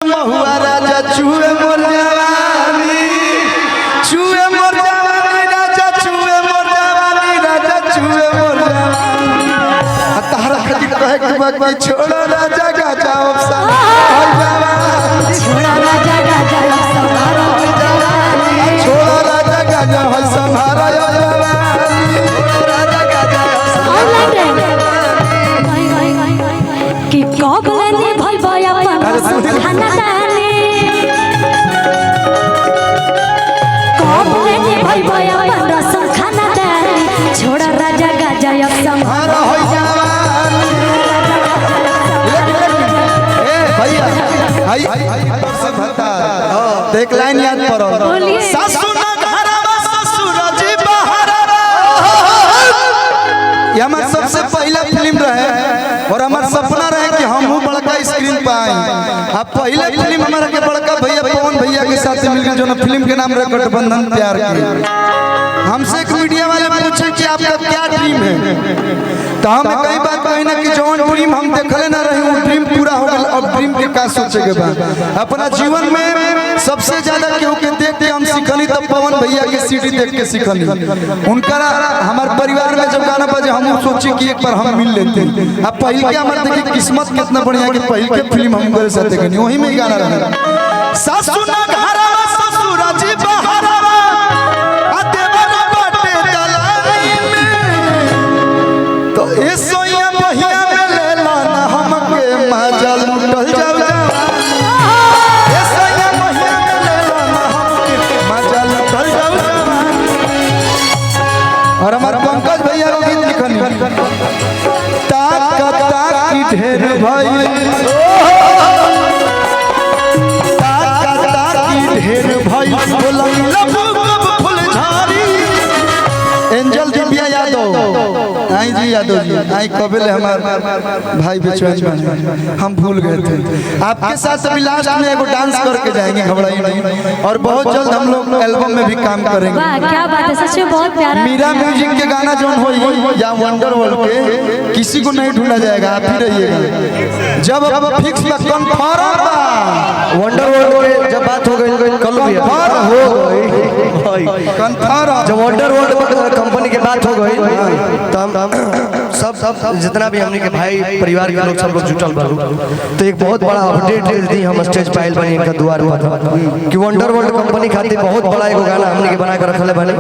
महुआ राजा चूहे मोर जवानी, चूहे मोर जवानी राजा, चूहे मोर जवानी राजा, चूहे मोर जवानी। तारा खातिर कहे कि बाकी छोड़ो राजा गाजा अफसा छोड़ा राजा गाजा संभारो जवानी, छोड़ो राजा गाजा है संभारो जवानी, राजा गाजा कि कबले भई भई अपन खाना दानी, कबले भई भई अपन रसम खाना दानी, छोड़ा राजा गाजा संभारो जवानी। भैया सब बता एक लाइन याद करो, सासू ना घरवा ससुर जी बहरवा। ये हमारा सबसे पहला फिल्म रहे और हमारा सपना रहे कि हम बड़का स्क्रीन पे आए। अब पहले फिल्म हमारा के बड़का भैया पवन भैया के साथ मिलकर जो ना फिल्म के नाम रहे गठबंधन प्यार की। हमसे एक मीडिया वाले पूछे कि आपका क्या ड्रीम है, तो हमें कई बार कही ना कि जौन ड्रीम हम देखले ना रही वो ड्रीम पूरा हो गया। अब ड्रीम के का सोचे के बाद अपना जीवन में सबसे ज्यादा केहू के देख के हम सीखनी, तब पवन भैया के सीडी देख के सीखनी। उनका हमारे परिवार में जब गाना बजे हम सोची कि एक बार हम मिल लेते। अब पहले के हमारे देखिए किस्मत कितना बढ़िया कि पहले के फिल्म हम करे साथ गनी वही में गाना रहा, सासू ना घरवा ससुर जी बहरवा, आ देवर बाटे दलाई में। तो ए सोया बहिया में लेला ना हमके मजा लुटल जाऊ, ए सोया बहिया में लेला ना हमके मजा लुटल जाऊ। और हमारे पंकज भैया को गीत लिखनी, ताक ताक की ढेर भाई, ताक ताक की ढेर भाई, बोला फूल झाड़ी। एंजल दिव्या यादव, आई जी यादव जी, आई कबेले हमारे भाई बेचवाई हम भूल गए थे। आपके साथ अभी लास्ट में एगो डांस करके जाएंगे, घबराइए नहीं। और बहुत जल्द हम लोग एल्बम में भी काम करेंगे। वाह क्या बात है, सच में बहुत प्यारा। मीरा म्यूजिक के गाना जो हो या वंडर वर्ल्ड के किसी को नहीं ढूंढा जाएगा, आप ही रहिएगा। जब फिक्स कंफर्म वंडर वर्ल्ड के जब बात हो गई कल भी कंफर्म जब वंडर वर्ल्ड कंपनी की बात हो गई तब सब जितना भी हमने के भाई परिवार के लोग सब लोग जुटल बा, तो एक बहुत बड़ा अपडेट दे दी हम स्टेज पाइल बनी इनका द्वार पर कि वंडर वर्ल्ड कंपनी खातिर बहुत बड़ा एगो गाना हमने के बना कर रखले बने,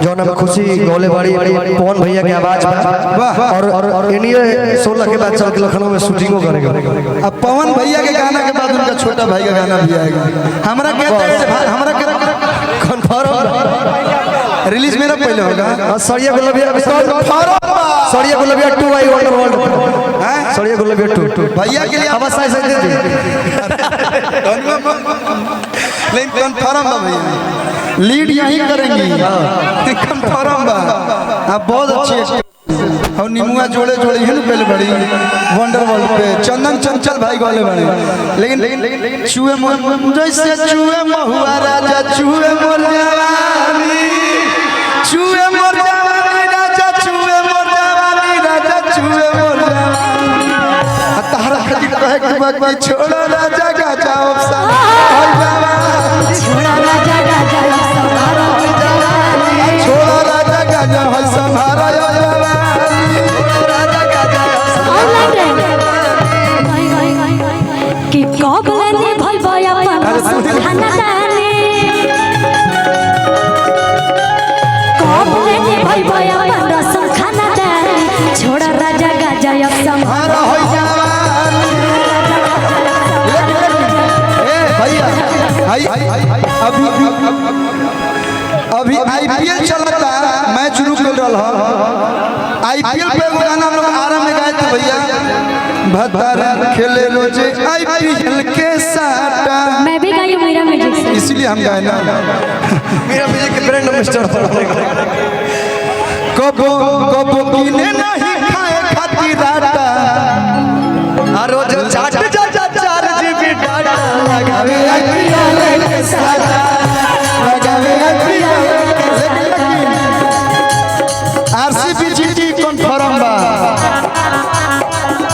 जो ना खुशी गोले बड़ी पवन भैया के आवाज में। और इन्हीं 16 के बाद चल के लखनऊ में शूटिंगो करेगा। अब पवन भैया के गाना के बाद उनका छोटा भाई का गाना भी आएगा। हमारा कंफर्म रिलीज मेरा पहले होगा। सरिया गुलाबिया 2 आई वंडर वर्ल्ड, सरिया गुलाबिया 2 भैया के लिए आवाज ऐसे दे दी। लेकिन कंफर्म बा भैया, लीड यहीं करेंगी कंफर्म बा। आप बहुत अच्छी और निमुआ जोड़े जोड़े है ना पहले बड़ी वंडर वर्ल्ड पे चंदन चंचल भाई गोले बड़े। लेकिन चूहे जैसे चूहे महुआ राजा, चूहे मोर जवानी, चूहे मोर जवानी राजा, चूहे मोर जवानी राजा, चूहे मोर जवानी। तारा खातिर कहे कि बाकी छोड़ो राजा गाजा अफसा छोड़ा राजा गाजा संभारो जवानी, छोड़ो राजा गाजा है संभारो कि कबले भई भई अपन खाना दानी, कबले भई भई अपन रसम खाना दानी, छोड़ा राजा गाजा संभारो जवानी। भैया अभी आईपीएल चलता, मैच रुक रहा। आईपीएल पे वो गाना हम लोग आराम में गाए थे भैया, भद्दारा खेले रोजे आईपीएल के साटा। मैं भी गाई मीरा म्यूजिक से, इसलिए हम गाए ना मेरा म्यूजिक के ब्रांड मिस्टर कबो कबो कीने नहीं खाए खातिर आटा, आ रोज चाट जा 4 GB डाटा लगावे आईपीएल के साटा, लगावे आईपीएल। आरसीबी जीती कंफर्म बा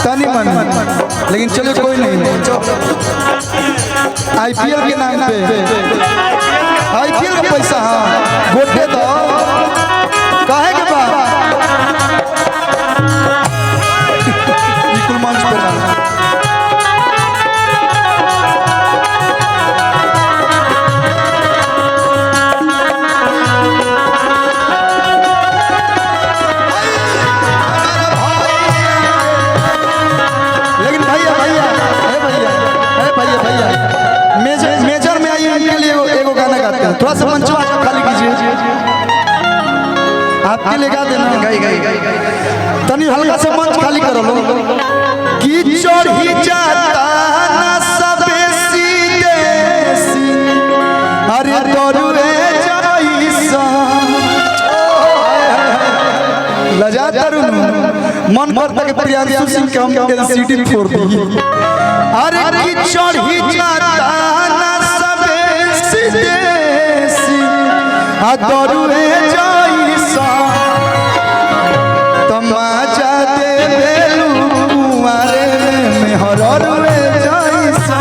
तनी मन, लेकिन चलो कोई नहीं। आईपीएल के नाम पे आईपीएल का पैसा हाँ गोटे दो काहे के बा बिल्कुल मंच पे ना थोड़ा सा मंच खाली कीजिए आपके लिए गा देना तनी हल्का से मंच खाली करो लो कि चढ़ी जाता ना सबे सीधे अरे दरुए जाईसा लजा तरुण मन करता के प्रियांशु सिंह के हम एलसीडी फोड़ दी अरे कि चढ़ी जाता ना सबे सीधे दरुए जाईसा तमाचा दे बेलू कुंवारे में हररुए जाईसा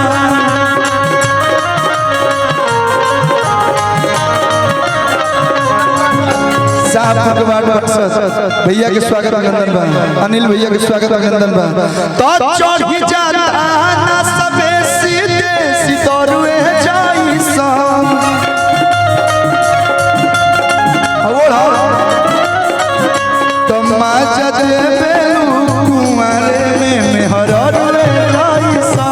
साहब भैया के स्वागत अभिनंदन बा अनिल भैया के स्वागत अभिनंदन बा तो चढ़ी जाता ना सबे सीधे सितरुए जाईसा तमाचा दे बेलू कुंवारे में हररुए जाईसा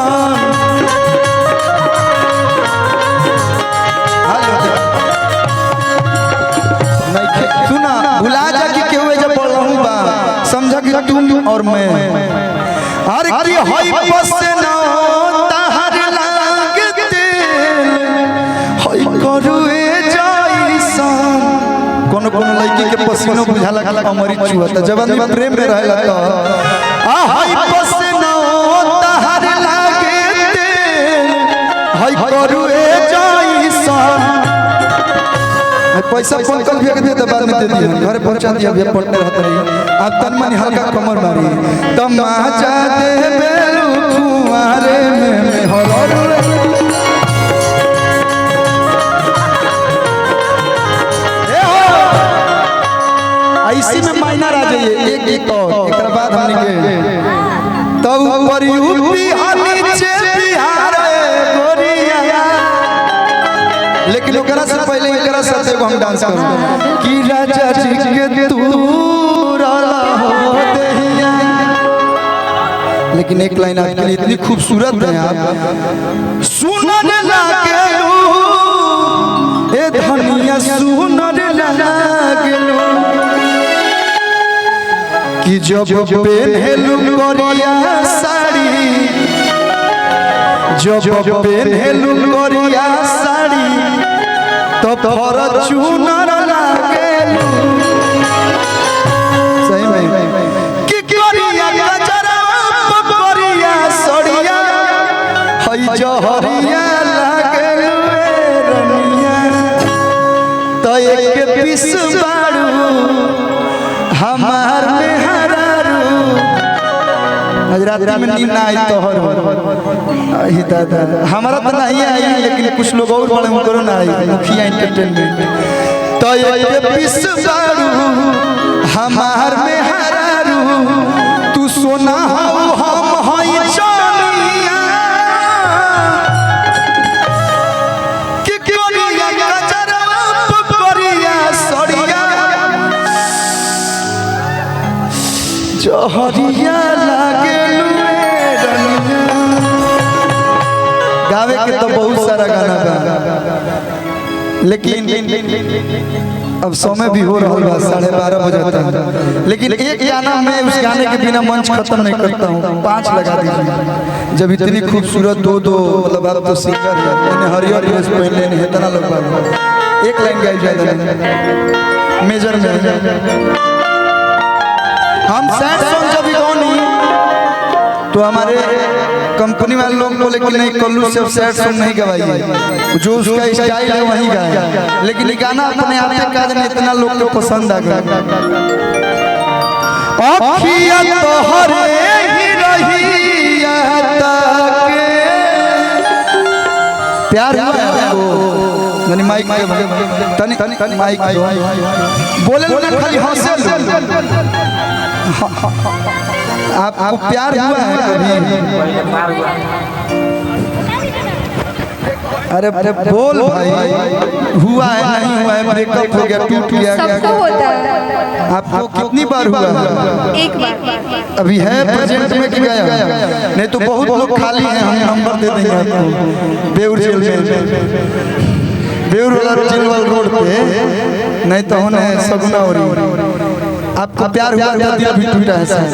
सुना भुला जा कि केहू जब बोलहूं बा समझा कि तुम और मैं हर की होई पसना तहर लागते होई करुए जाईसा कोनो कोनो लड़की के पसीनो बुझाला कि अमरी छुअता जब आदमी प्रेम में रहेला तो आ हाय पसीनो तहर लागते हाय करुए जाईसा पैसा फोन कर भी दे बाद में दे दिया घर पहुंचा दिया भैया पटने रहता रही आप तन मन हल्का कमर मारी तमाचा दे बेलू कुंवारे में हररुए इसी में मायना रह जाइए एक एक और एक बाद हमने के तो ऊपर यूपी नीचे बिहार गोरिया लेकिन ओकरा से पहले एकरा साथ एगो हम डांस करू कि राजा जी के तू रला हो देहिया लेकिन एक लाइन आपके लिए इतनी खूबसूरत है आप सुनने लागे ए धनिया सुनने लागे कि जब पहनलू गोरिया साड़ी जब पहनलू गोरिया साड़ी तो फॉर्च्यूनर लागेलू सही में कि गोरिया गजरा गोरिया सड़िया हई जहरिया लागेलू रनिया तो एक पीस बाड़ू हमार में रात में नींद ना आई तो ही दादा हमारा तो नहीं आई लेकिन कुछ लोग और बड़े करो ना आई मुखिया एंटरटेनमेंट तो ये पीस बारू हमार में हरारू तू सोना हो हम हई चानिया कि कोरिया गजरा कोरिया सड़िया जहरिया लागे गावे के तो बहुत सारा गाना बा लेकिन अब समय भी हो रहा है 12:30 बजे है लेकिन एक गाना मैं उस गाने के बिना मंच खत्म नहीं करता हूँ 5 लगा दीजिए जब इतनी खूबसूरत दो मतलब आप तो सिंगर है मैंने हरियर ड्रेस पहन लेने है इतना लोग एक लाइन गाई जाए मेजर में हम सैड सॉन्ग जब गानी तो हमारे कंपनी वाले लोग बोले कि नहीं कल्लू से सैड सॉन्ग नहीं गवाइए जो उसका स्टाइल है वही गाए लेकिन गाना अपने आप के काज में इतना लोग को पसंद आ गया अखिया तोहरे ही रही प्यार हुआ है आपको? तनी माइक तनी माइक बोले ना खाली हंसे आपको प्यार हुआ है कभी? अरे बोल भाई, हुआ है नहीं हुआ है, ब्रेकअप हो गया, टूट गया, सबको होता है। आपको कितनी बार हुआ? एक बार। अभी है प्रेजेंट में कि गया? नहीं तो बहुत लोग खाली हैं, हम नंबर दे देंगे आपको बेउर जेल में, बेउर जेल वाला रोड पे, नहीं तो होने सगुना हो रही। आपको प्यार हुआ तो दिल भी टूटा है शायद।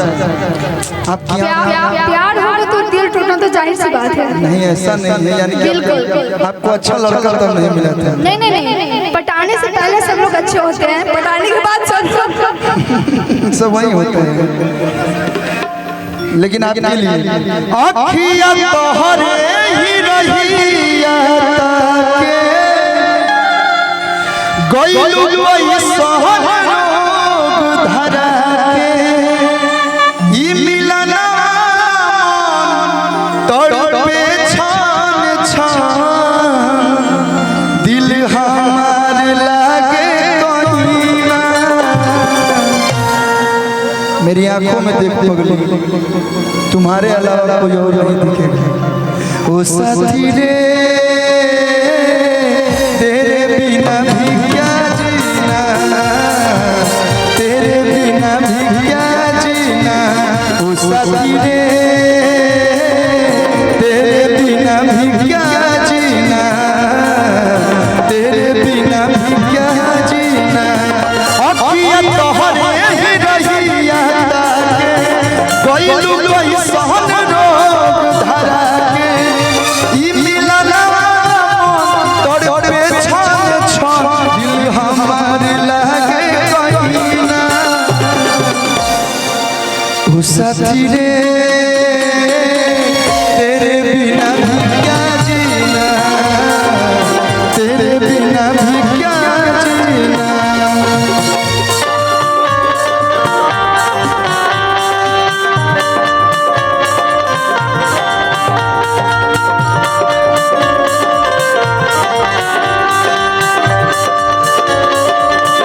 आप प्यार होगा तो दिल टूटना तो जाहिर सी बात है। नहीं ऐसा नहीं है, यानी बिल्कुल आपको अच्छा लड़का तो नहीं मिला था? नहीं, पटाने से पहले सब लोग अच्छे होते हैं, पटाने के बाद सब वही होते हैं। लेकिन आपके लिए आँखियाँ तोहरे ही रहिया ताके गइलू कोई सहन रोग धरा के ई मिलना तड़पे छान छान दिल हमार लागे कहीं ना। मेरी आंखों में देख पगली, तुम्हारे अलावा कोई और नहीं दिखेगा। ओ साथी रे तेरे बिना भी क्या जीना, तेरे बिना भी क्या जीना। ओ साथी रे तेरे बिना भी क्या जीना, तेरे बिना भी क्या जीना। अखियाँ तोहरे ही रहिया ताके गइलू कोई सहन रोग धरा के ई मिलना तड़पे छान छान दिल हमार लागे कहीं ना। ओ साथी रे तेरे बिना भी क्या जीना, तेरे बिना भी क्या जीना।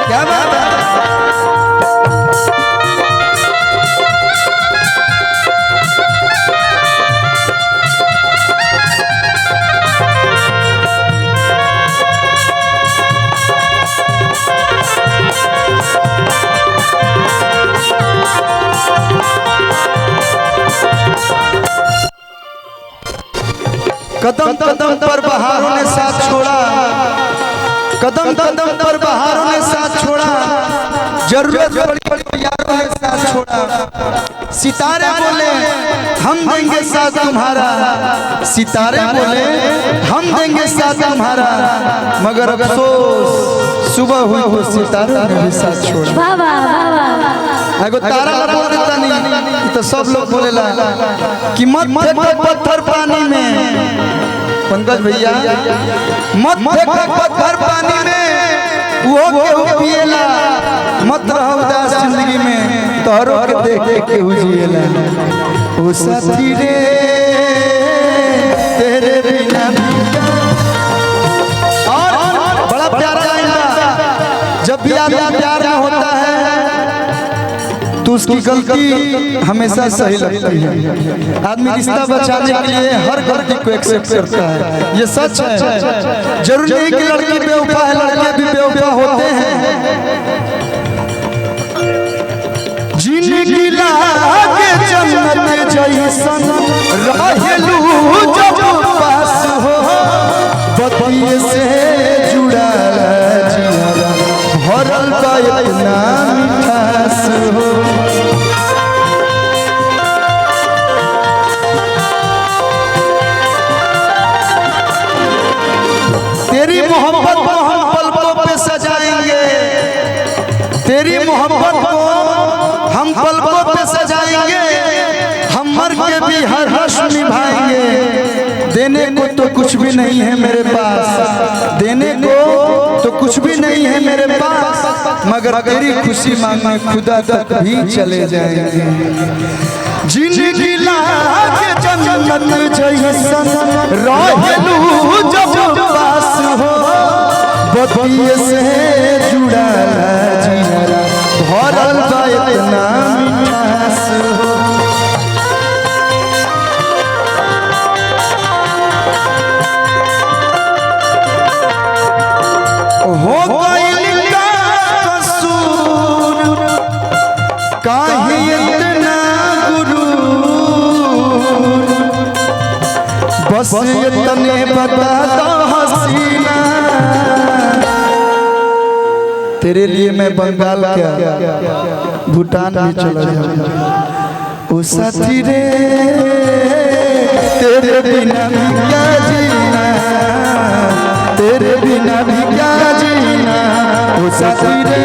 क्या बात है? कदम कदम पर बहारों ने साथ छोड़ा, कदम कदम पर बहारों ने साथ छोड़ा, जरूरत पड़ी तो यारों ने साथ छोड़ा। सितारे बोले हम देंगे साथ तुम्हारा, सितारे बोले हम देंगे साथ तुम्हारा, मगर अफसोस सुबह हुई तो सितारों ने भी साथ छोड़ा। वाह वाह वाह वाह। एगो तारा ला बोल देता नहीं तो सब लोग बोलेला कि मत फेंको पत्थर पानी में, पंकज भैया मत फेंको पत्थर पानी में, वो केहू पिएला, मत रहो उदास जिंदगी में, तोहरो के देख के केहू जिएला। ओ साथी रे तेरे बिना। और बड़ा प्यारा लाइन बा, जब भी आदमी प्यार में होता है तो उसकी गलती हमेशा सही लगती है। आदमी रिश्ता बचाने के लिए हर गलती को एक्सेप्ट करता है, ये सच है। जरूरी नहीं कि लड़की बेवफा है, लड़के भी बेवफा होते हैं। जिंदगी लागे जन्नत जैसन रहेलू जब पास हो, बतिये से जुड़ा जिया भरल बा इतना मिठास हो। तेरी मोहब्बत को हम पलकों पे सजाएंगे, तेरी मोहब्बत को हम पलकों पे सजाएंगे, हम मर के भी हर हर्ष निभाएंगे। देने को तो कुछ भी नहीं है मेरे पास, देने को तो कुछ भी नहीं है मेरे पास, मगर तेरी खुशी मांगने खुदा तक भी चले जाएंगे। जिंदगी लागे जन्नत जैसन रहेलू जब बतिये से जुड़ा जियरा भरल बा इतना मिठास हो गइल का कसूर काहे इतना गुरूर बस इतने बता दो हसीना तेरे लिए मैं बंगाल क्या भूटान भी चला जाऊंगा ओ साथी रे तेरे बिना भी क्या जीना तेरे बिना भी क्या जीना ओ साथी रे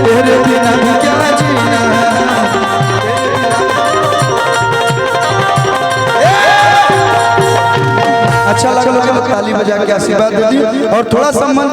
तेरे बिना भी क्या जीना अच्छा लगा लोग ताली बजा के आशीर्वाद दे दी और थोड़ा सा मंच